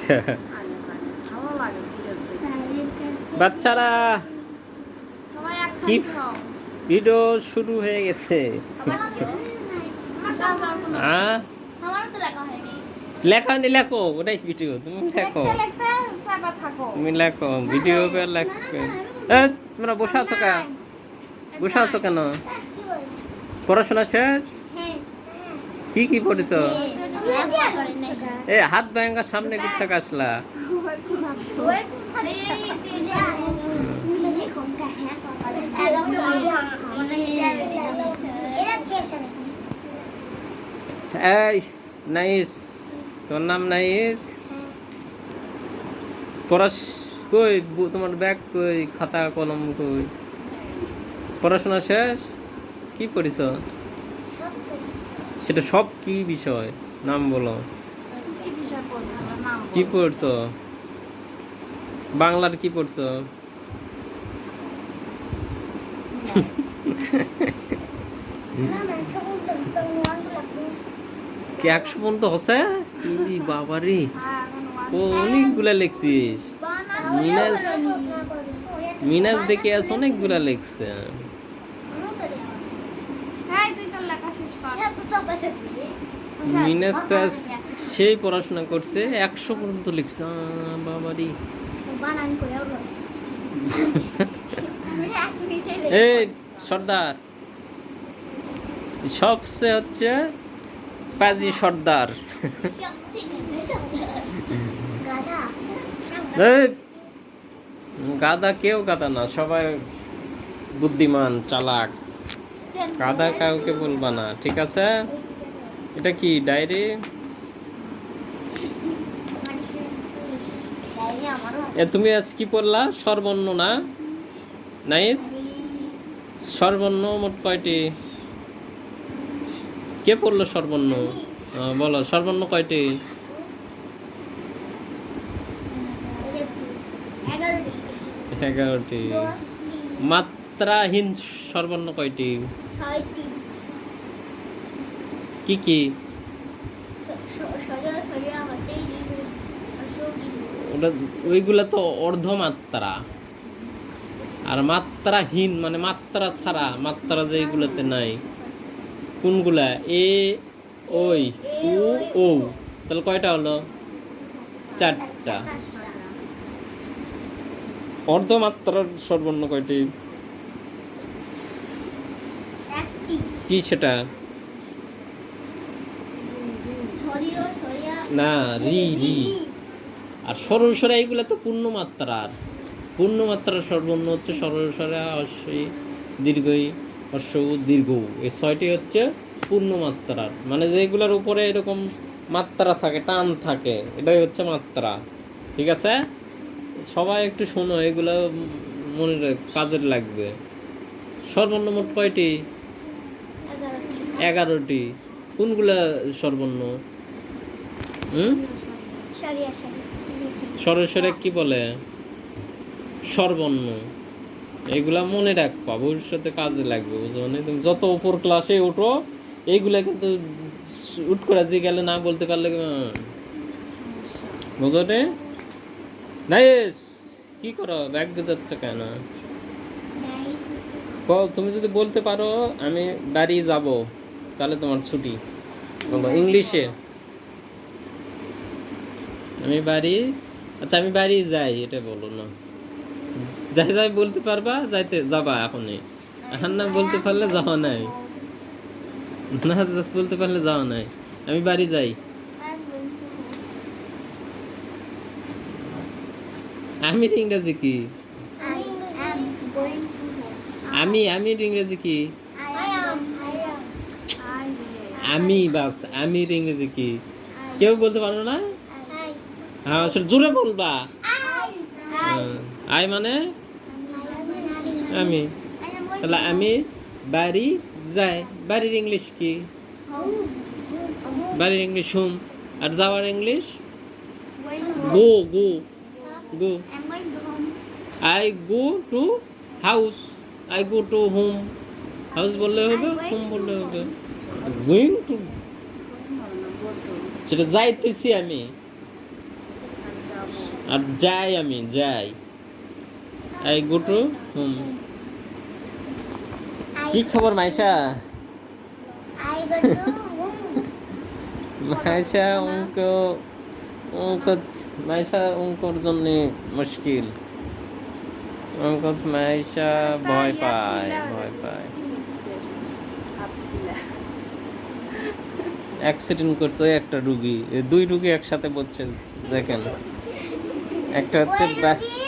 ভালো লাগে ভিডিও দেখতে। বাচ্চারা সবাই কি একসাথে খাও। ভিডিও শুরু হয়ে গেছে। যাও, যাও, তুমি। আমারও তো লেখা হয়নি। লেখো নি লেখো, ওটাই ভিডিও, তুমি লেখো, লিখতে লিখতে চাপা থাকো। তুমি লেখো ভিডিও করে লেখো। তোমরা বসে আছো কেন? বসে আছো কেন? কি বল? পড়াশোনা শেষ? হ্যাঁ। কি কি পড়েছ? হ্যাঁ করেন নাই। এ হাত ভাঙা সামনে করতে আসলা। ওই আরে এখন কা হ্যাঁ এই নাইস, তোর নাম নাইস। পড়াশ কই, তোমার ব্যাগ কই, খাতা কলম কই? পড়াশোনা শেষ? কি পড়িছ? সেটা সব কি বিষয় নাম বলো? কি বিষয় পড়ছো? আমার নাম কি বলো। পড়ছো? বাংলার কি পড়ছো? কি 100 পর্যন্ত হচ্ছে? ইরি বাবারি, হ্যাঁ, এখন ও অনেকগুলা লেখছিস। মিনাজ দেখে আস অনেকগুলা লেখছে। হ্যাঁ, তুই তোর লেখা শেষ কর। মিনাজ তো আজ সেই পড়াশোনা করছে, 100 পর্যন্ত লিখছে। বাবারি। বানান করে এই সর্দার, সবচেয়ে হচ্ছে পাজি সর্দার। এই, গাদা কেউ গাদা না, সবাই বুদ্ধিমান চালাক। গাদা কাউকে বলবা না, ঠিক আছে? এটা কি ডায়েরি? তুমি আজ কি পড়লা? সর্বর্ণ না? নাইস। সর্বর্ণ মোট কয়টি? কে পড়লো সর্বর্ণ? বলো সর্বর্ণ কয়টি? 11টি। মাত্রাহীন সর্বর্ণ কয়টি? কি কি? ওটা ওইগুলা তো অর্ধমাত্রা, আর মাত্রাহীন মানে মাত্রা ছাড়া, মাত্রা যেগুলোতে নাই। কোনগুলা? এ, ওই, উ, ও। তাহলে কয়টা হলো? 4টা। অর্ধমাত্রার সর্বর্ণ কয়টি? কি সেটা? না, রি রি। আর সরস্বরে এইগুলা তো পূর্ণমাত্রার। পূর্ণমাত্রার সর্বর্ণ হচ্ছে সরস্বরে অশ্বই দীর্ঘই অশ্ব দীর্ঘ, এই 6টি হচ্ছে পূর্ণমাত্রার, মানে যেগুলোর উপরে এরকম মাত্রা থাকে, টান থাকে, এটাই হচ্ছে মাত্রা। ঠিক আছে? সবাই একটু শোনো, এগুলো মনে কাজের লাগবে। সর্বর্ণ মোট কয়টি? 11টি। কোনগুলা সর্বর্ণ? সরস্বরে কি বলে? সর্বর্ণ। এইগুলা মনে রাখবা, ভবিষ্যতে কাজে লাগবে, বুঝো? মানে তুমি যত উপর ক্লাসে উঠো, এইগুলা কিন্তু উঠ করে যে গেলে না বলতে পারলে বুঝো রে? নাইস। কি করো, ব্যাগ যাচ্ছ কেন? তুমি যদি বলতে পারো আমি বাড়ি যাব, তাহলে তোমার ছুটি। বলো ইংলিশে। আমি বাড়ি, আচ্ছা আমি বাড়ি যাই, এটা বলো না। যাই যাই বলতে পারবা, যাইতে যাবা এখনই। এখন না বলতে পারলে যাওয়া নাই, না বলতে পারলে যাওয়া নাই। আমি বাড়ি যাই। আমির ইংরেজি কি? আমির ইংরেজি কি? আমি, বাস। আমির ইংরেজি কি? কেউ বলতে পারো না? হ্যাঁ, সেটা জোরে বলবা। আই মানে আমি। তাহলে আমি বাড়ি যাই, বাড়ির ইংলিশ কি? বাড়ির ইংলিশ হুম। আর যাওয়ার English? Go go go. I go to house, I go to home. House বললে হবে, হোম বললে হবে। গোয়িং টু, সেটা যাইতেছি আমি। আর যাই আমি যাই এই গুটু হুম কি খবর মাইশা আই গো মাইশা অঙ্ক মাইশা অঙ্কর জন্য মুশকিল অঙ্ক মাইশা ভয় পায় অ্যাক্সিডেন্ট করছে ওই একটা রুগী দুই রুগী একসাথে বলছে দেখেন একটা হচ্ছে ওই রোগী